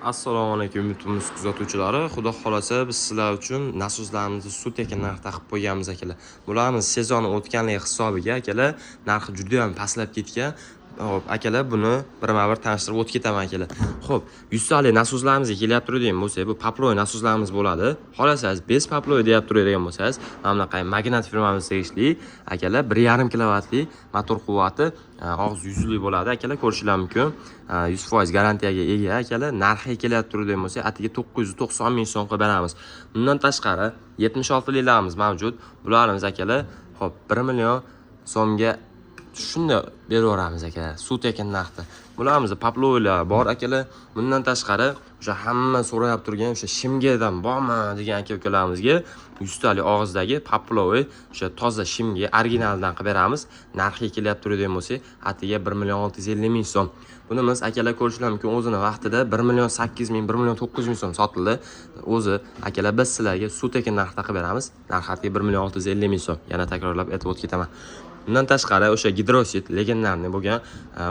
Assalomu alaykum YouTube kuzatuvchilari. Xudo xolasa biz sizlar uchun nasozlarimizni suv tekin narxda qilib qo'yganmiz akalar. Bularimiz sezon o'tganligi hisobiga akalar narxi juda ham pastlab ketgan. Hop, akalar buni birma-bir tanishtirib o'tib ketaman akalar. Xo'p, 100 talik nasozlarimizga kelyapti turadigan bo'lsak, bu paploy nasozlarimiz bo'ladi. Xolasangiz bez paploy deyap turadigan bo'lsangiz, mana bunaqa Magnat firmamiz tegishli akalar 1.5 kilovatli motor quvvati og'iz yuzli bo'ladi akalar, ko'rishingiz mumkin. 100% garantiyaga ega akalar. Narxi kelyapti turadigan bo'lsak, atiga 990 ming so'm qilib beramiz. Bundan tashqari 76 liklarimiz mavjud. Bularimiz akalar, hop 1 million so'mga shunda beraveramiz akalar, suv tekin narxda. Bularimiz paploylar bor akalar. Bundan tashqari o'sha hamma so'rayib turgan o'sha shimgadan bormi degan aka-ukalarimizga 100 talik og'izdagi paploy o'sha toza shimga originaldan qilib beramiz. Narxi kelyapti turadigan bo'lsak, atiga 1 million 650 ming so'm. Buni biz akalar ko'rishingiz mumkin, o'zini vaqtida 1 million 8 ming, 1 million 900 ming so'm sotildi. O'zi akalar biz sizlarga suv tekin narxda qilib beramiz. Narxi 1 million 650 ming so'm. Yana takrorlab aytib o'tib ketaman. Bundan tashqari o'sha gidrosit legendarniy bo'lgan,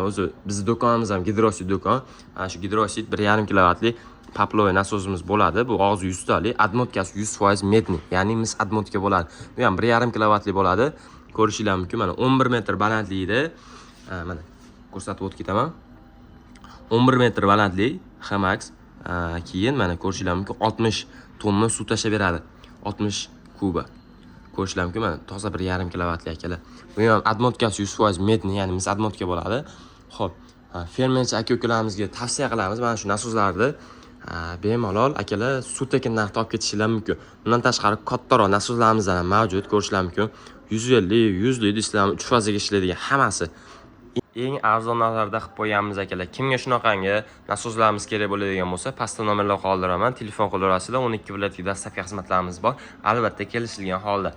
o'zi bizning do'konimiz ham gidrosit do'kon. Shu gidrosit 1.5 kilovatli paploy nasozimiz bo'ladi. Bu og'iz 100 talik, admotkasi 100% medni, ya'ni mis admotka bo'ladi. Bu ham 1.5 kilovatli bo'ladi. Ko'rishingiz mumkin, mana 11 metr balandlikda, mana ko'rsatib o'tib ketaman. 11 metr balandlik Hamax, keyin mana ko'rishingiz mumkin 60 tonna suv tashab beradi. 60 kuba. Ko'rishingiz mumkin, mana toza 1.5 kilovatli akalar. Bu ham admotkasi 100% medni, ya'ni mis admotka bo'ladi. Xo'p, fermerchi aka-ukalarimizga tavsiya qilamiz mana shu nasozlarni bemalol akalar suv tekin narxda olib ketishingiz mumkin. Bundan tashqari kattaroq nasozlarimiz ham mavjud, ko'rishingiz mumkin. 150, 100 dislar 3 fazaga ishlaydigan hammasi eng arzon narxlarda qilib qo'yganmiz akalar. Kimga shunaqangi nasozlarimiz kerak bo'ladigan bo'lsa, pastda nomerlar qoldiraman, telefon qilaverasizlar. 12 viloyatga dastlabki xizmatlarimiz bor. Albatta kelishilgan holda